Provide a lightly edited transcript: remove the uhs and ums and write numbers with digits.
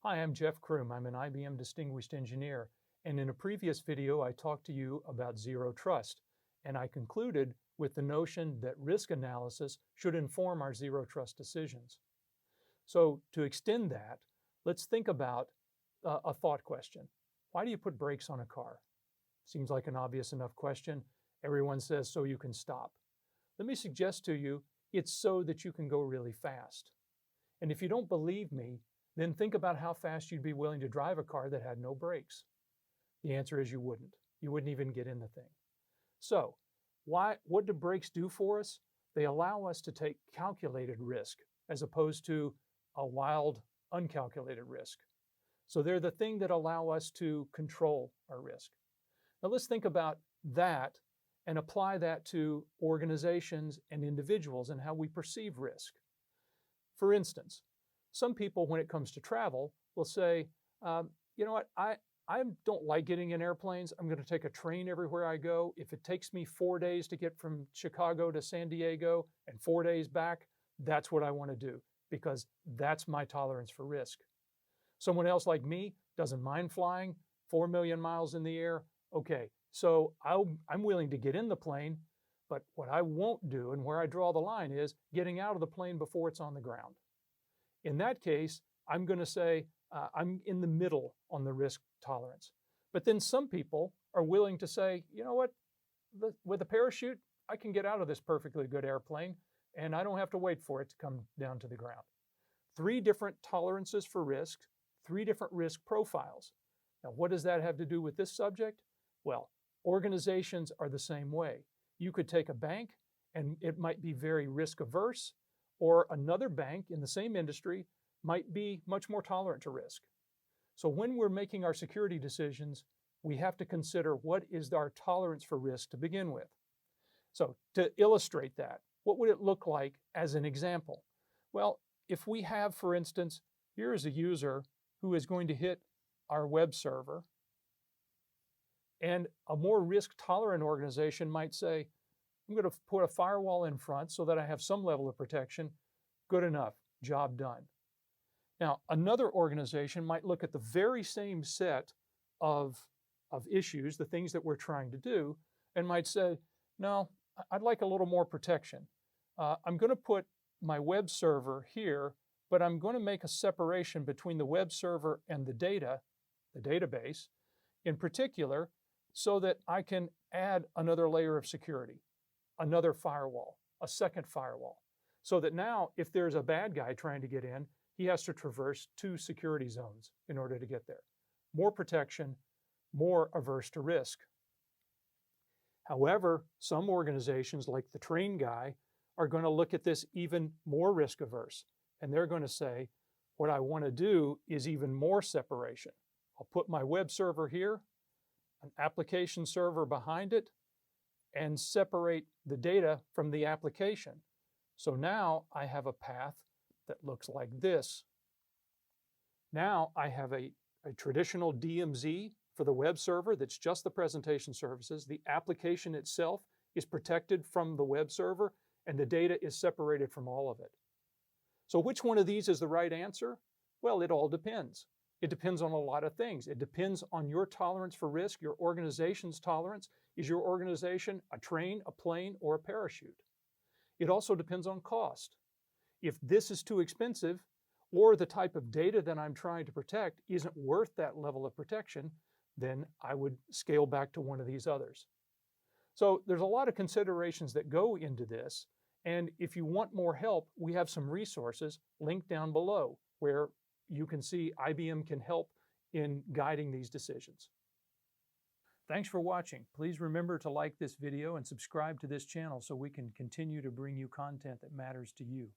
Hi, I'm Jeff Crume. I'm an IBM Distinguished Engineer, and in a previous video I talked to you about zero trust, and I concluded with the notion that risk analysis should inform our zero trust decisions. So to extend that, let's think about a thought question. Why do you put brakes on a car? Seems like an obvious enough question. Everyone says so you can stop. Let me suggest to you, it's so that you can go really fast. And if you don't believe me, then think about how fast you'd be willing to drive a car that had no brakes. The answer is you wouldn't. You wouldn't even get in the thing. So, what do brakes do for us? They allow us to take calculated risk as opposed to a wild, uncalculated risk. So they're the thing that allow us to control our risk. Now let's think about that and apply that to organizations and individuals and how we perceive risk. For instance, some people, when it comes to travel, will say, you know what, I don't like getting in airplanes. I'm going to take a train everywhere I go. If it takes me 4 days to get from Chicago to San Diego and 4 days back, that's what I want to do because that's my tolerance for risk. Someone else like me doesn't mind flying 4 million miles in the air. Okay, so I'm willing to get in the plane, but what I won't do and where I draw the line is getting out of the plane before it's on the ground. In that case, I'm going to say I'm in the middle on the risk tolerance. But then some people are willing to say, you know what, with a parachute, I can get out of this perfectly good airplane and I don't have to wait for it to come down to the ground. 3 different tolerances for risk, 3 different risk profiles. Now, what does that have to do with this subject? Well, organizations are the same way. You could take a bank and it might be very risk averse, or another bank in the same industry might be much more tolerant to risk. So when we're making our security decisions, we have to consider what is our tolerance for risk to begin with. So to illustrate that, what would it look like as an example? Well, if we have, for instance, here is a user who is going to hit our web server, and a more risk-tolerant organization might say, I'm going to put a firewall in front so that I have some level of protection. Good enough, job done. Now, another organization might look at the very same set of issues, the things that we're trying to do, and might say, no, I'd like a little more protection. I'm going to put my web server here, but I'm going to make a separation between the web server and the data, the database, in particular, so that I can add another layer of security, another firewall, a second firewall, so that now if there's a bad guy trying to get in, he has to traverse 2 security zones in order to get there. More protection, more averse to risk. However, some organizations like the train guy are going to look at this even more risk averse, and they're going to say, what I want to do is even more separation. I'll put my web server here, an application server behind it, and separate the data from the application. So now I have a path that looks like this. Now I have a traditional DMZ for the web server that's just the presentation services. The application itself is protected from the web server, and the data is separated from all of it. So which one of these is the right answer? Well, it all depends. It depends on a lot of things. It depends on your tolerance for risk, your organization's tolerance. Is your organization a train, a plane, or a parachute? It also depends on cost. If this is too expensive, or the type of data that I'm trying to protect isn't worth that level of protection, then I would scale back to one of these others. So there's a lot of considerations that go into this. And if you want more help, we have some resources linked down below where you can see IBM can help in guiding these decisions. Thanks for watching. Please remember to like this video and subscribe to this channel so we can continue to bring you content that matters to you.